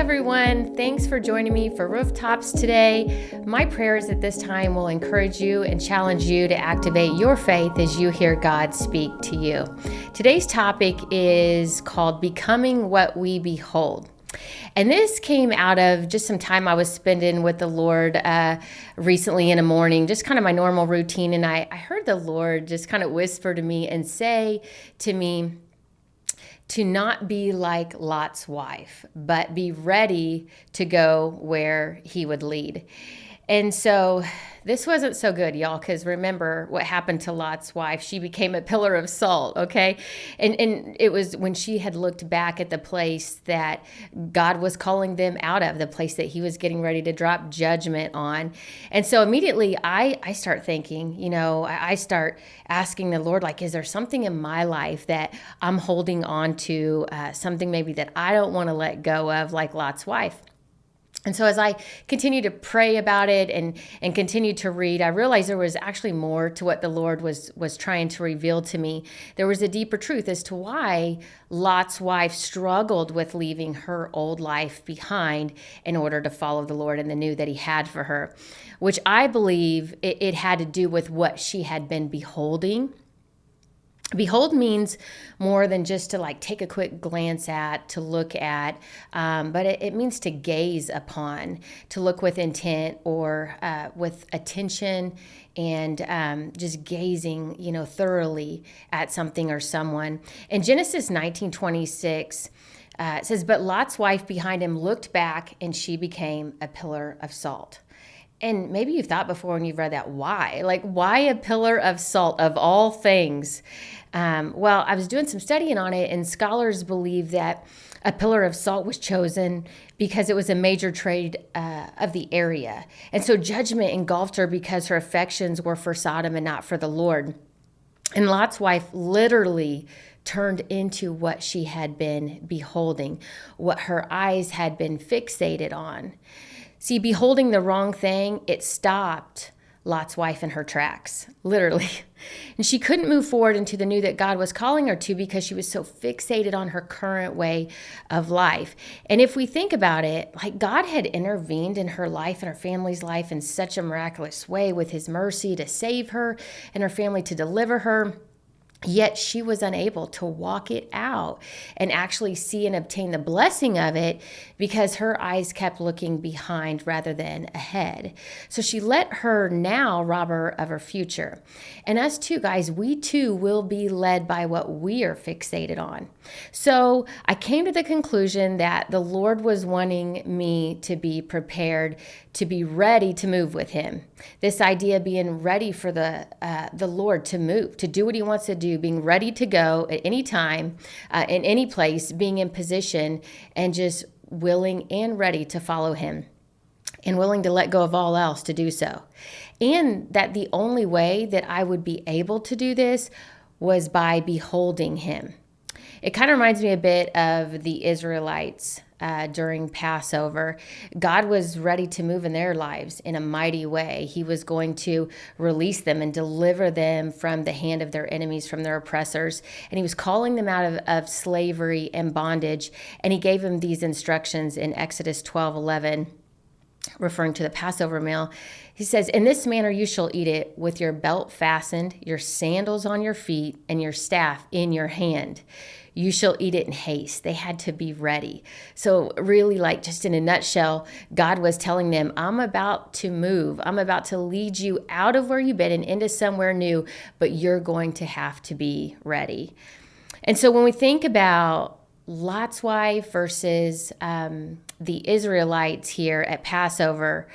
everyone. Thanks for joining me for Rooftops today. My prayer is that this time will encourage you and challenge you to activate your faith as you hear God speak to you. Today's topic is called Becoming What We Behold. And this came out of just some time I was spending with the Lord recently in the morning, just kind of my normal routine. And I heard the Lord just kind of whisper to me and say to me, to not be like Lot's wife, but be ready to go where he would lead. And so this wasn't so good, y'all, because remember what happened to Lot's wife. She became a pillar of salt, okay? And it was when she had looked back at the place that God was calling them out of, the place that he was getting ready to drop judgment on. And so immediately I start thinking, I start asking the Lord, like, is there something in my life that I'm holding on to, something maybe that I don't want to let go of, like Lot's wife? And so as I continue to pray about it and continue to read, I realized there was actually more to what the Lord was trying to reveal to me. There was a deeper truth as to why Lot's wife struggled with leaving her old life behind in order to follow the Lord and the new that he had for her, which I believe it had to do with what she had been beholding. Behold means more than just to take a quick glance at, to look at, but it means to gaze upon, to look with intent or with attention and just gazing, thoroughly at something or someone. In Genesis 19:26, it says, "But Lot's wife behind him looked back, and she became a pillar of salt." And maybe you've thought before when you've read that, why? Why a pillar of salt of all things? Well, I was doing some studying on it, and scholars believe that a pillar of salt was chosen because it was a major trade of the area. And so judgment engulfed her because her affections were for Sodom and not for the Lord. And Lot's wife literally turned into what she had been beholding, what her eyes had been fixated on. See, beholding the wrong thing, it stopped Lot's wife in her tracks, literally. And she couldn't move forward into the new that God was calling her to because she was so fixated on her current way of life. And if we think about it, God had intervened in her life and her family's life in such a miraculous way with his mercy to save her and her family, to deliver her. Yet she was unable to walk it out and actually see and obtain the blessing of it because her eyes kept looking behind rather than ahead. So she let her now rob her of her future. And us too, guys, we too will be led by what we are fixated on. So I came to the conclusion that the Lord was wanting me to be prepared, to be ready to move with him. This idea of being ready for the Lord to move, to do what he wants to do, being ready to go at any time, in any place, being in position, and just willing and ready to follow him and willing to let go of all else to do so. And that the only way that I would be able to do this was by beholding him. It kind of reminds me a bit of the Israelites during Passover. God was ready to move in their lives in a mighty way. He was going to release them and deliver them from the hand of their enemies, from their oppressors. And he was calling them out of slavery and bondage. And he gave them these instructions in Exodus 12:11, referring to the Passover meal. He says, "In this manner you shall eat it, with your belt fastened, your sandals on your feet, and your staff in your hand. You shall eat it in haste." They had to be ready. So really, just in a nutshell, God was telling them, I'm about to move. I'm about to lead you out of where you've been and into somewhere new, but you're going to have to be ready. And so when we think about Lot's wife versus the Israelites here at Passover,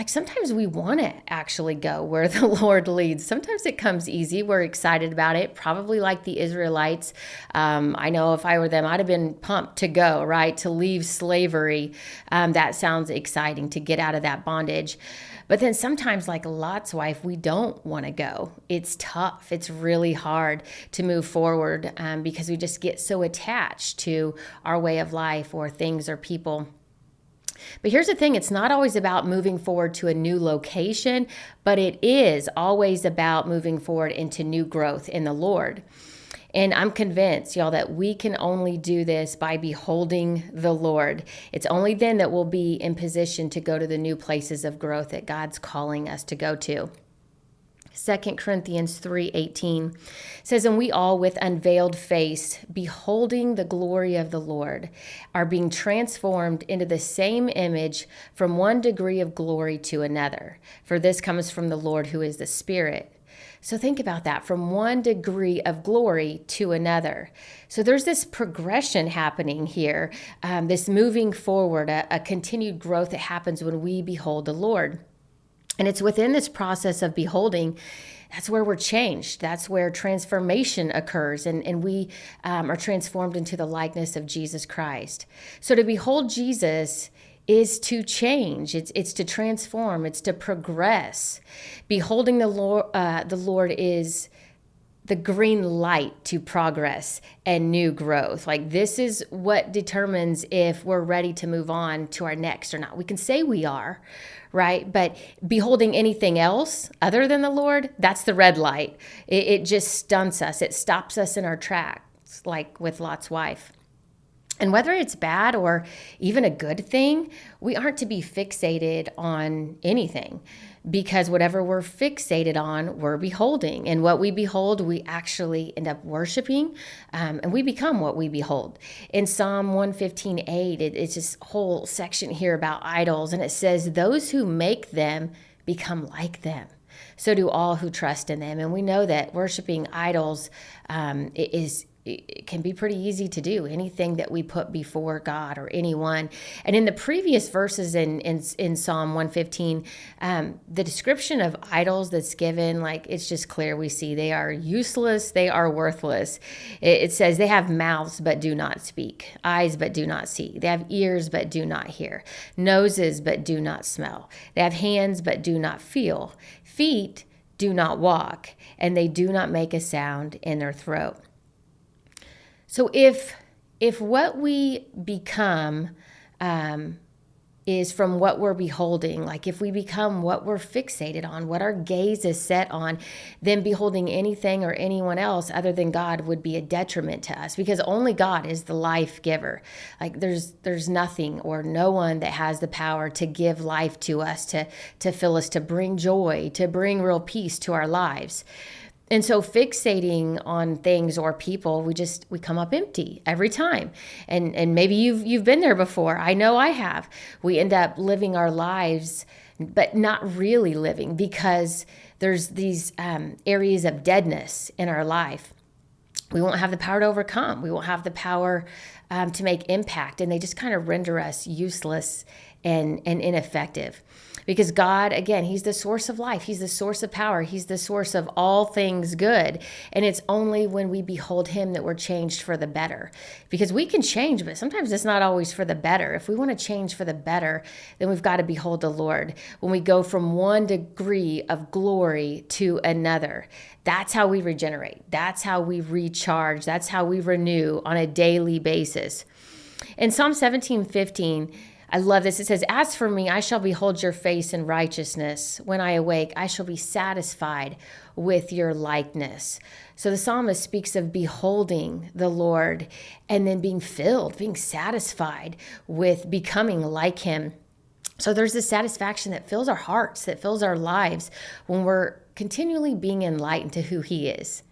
sometimes we want to actually go where the Lord leads. Sometimes it comes easy. We're excited about it, probably like the Israelites. I know if I were them, I'd have been pumped to go, right? To leave slavery. That sounds exciting, to get out of that bondage. But then sometimes, like Lot's wife, we don't want to go. It's tough. It's really hard to move forward because we just get so attached to our way of life or things or people. But here's the thing, it's not always about moving forward to a new location, but it is always about moving forward into new growth in the Lord. And I'm convinced, y'all, that we can only do this by beholding the Lord. It's only then that we'll be in position to go to the new places of growth that God's calling us to go to. 2 Corinthians 3:18 says, "And we all with unveiled face, beholding the glory of the Lord, are being transformed into the same image from one degree of glory to another. For this comes from the Lord who is the Spirit." So think about that, from one degree of glory to another. So there's this progression happening here, this moving forward, a continued growth that happens when we behold the Lord. And it's within this process of beholding, that's where we're changed. That's where transformation occurs, and we are transformed into the likeness of Jesus Christ. So to behold Jesus is to change. It's to transform. It's to progress. Beholding the Lord is the green light to progress and new growth. Like, this is what determines if we're ready to move on to our next or not. We can say we are, right? But beholding anything else other than the Lord, that's the red light. It just stunts us. It stops us in our tracks, like with Lot's wife. And whether it's bad or even a good thing, we aren't to be fixated on anything, because whatever we're fixated on, we're beholding. And what we behold, we actually end up worshiping, and we become what we behold. In Psalm 115:8, it's this whole section here about idols, and it says, "Those who make them become like them. So do all who trust in them." And we know that worshiping idols it can be pretty easy to do, anything that we put before God or anyone. And in the previous verses in Psalm 115, the description of idols that's given, like, it's just clear. We see they are useless, they are worthless. It says they have mouths but do not speak, eyes but do not see. They have ears but do not hear, noses but do not smell. They have hands but do not feel, feet do not walk, and they do not make a sound in their throat. So if what we become is from what we're beholding, like if we become what we're fixated on, what our gaze is set on, then beholding anything or anyone else other than God would be a detriment to us, because only God is the life giver. Like there's nothing or no one that has the power to give life to us, to fill us, to bring joy, to bring real peace to our lives. And so fixating on things or people, we come up empty every time. And maybe you've been there before. I know I have. We end up living our lives, but not really living, because there's these areas of deadness in our life. We won't have the power to overcome. We won't have the power to make impact. And they just kind of render us useless and ineffective. Because God, again, He's the source of life. He's the source of power. He's the source of all things good. And it's only when we behold Him that we're changed for the better. Because we can change, but sometimes it's not always for the better. If we want to change for the better, then we've got to behold the Lord. When we go from one degree of glory to another, that's how we regenerate. That's how we recharge. That's how we renew on a daily basis. In Psalm 17:15, I love this. It says, "As for me, I shall behold your face in righteousness. When I awake, I shall be satisfied with your likeness." So the psalmist speaks of beholding the Lord and then being filled, being satisfied with becoming like Him. So there's this satisfaction that fills our hearts, that fills our lives when we're continually being enlightened to who He is,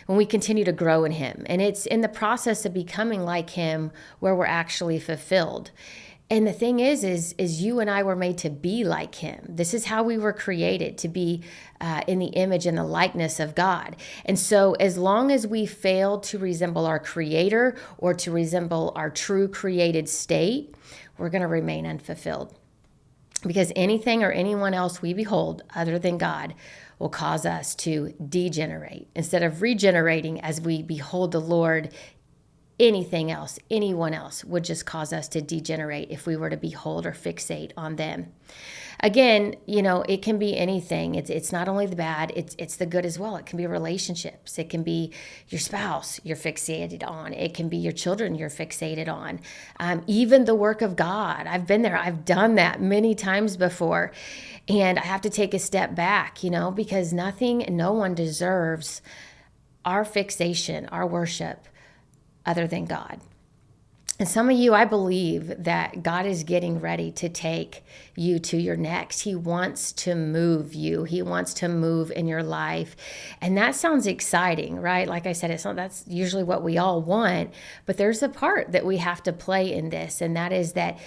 when we continue to grow in Him. And it's in the process of becoming like Him where we're actually fulfilled. And the thing is you and I were made to be like Him. This is how we were created, to be in the image and the likeness of God. And so as long as we fail to resemble our Creator or to resemble our true created state, we're going to remain unfulfilled. Because anything or anyone else we behold other than God will cause us to degenerate. Instead of regenerating as we behold the Lord, anything else, anyone else would just cause us to degenerate if we were to behold or fixate on them. Again, it can be anything. It's not only the bad, it's the good as well. It can be relationships. It can be your spouse you're fixated on. It can be your children you're fixated on. Even the work of God. I've been there. I've done that many times before. And I have to take a step back, because no one deserves our fixation, our worship, other than God. And some of you, I believe that God is getting ready to take you to your next. He wants to move you. He wants to move in your life. And that sounds exciting, right? Like I said, that's usually what we all want. But there's a part that we have to play in this, and that is that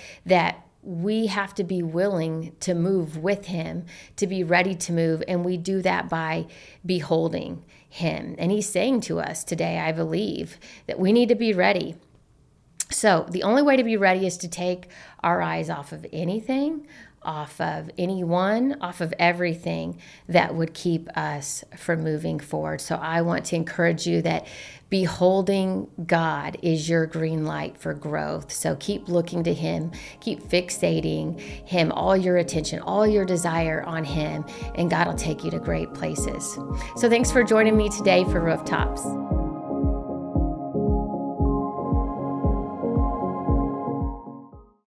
we have to be willing to move with him, to be ready to move. And we do that by beholding him. And he's saying to us today, I believe, that we need to be ready. So the only way to be ready is to take our eyes off of anything, off of anyone, off of everything that would keep us from moving forward. So I want to encourage you that beholding God is your green light for growth. So keep looking to him, keep fixating him, all your attention, all your desire on him, and God will take you to great places. So thanks for joining me today for Rooftops.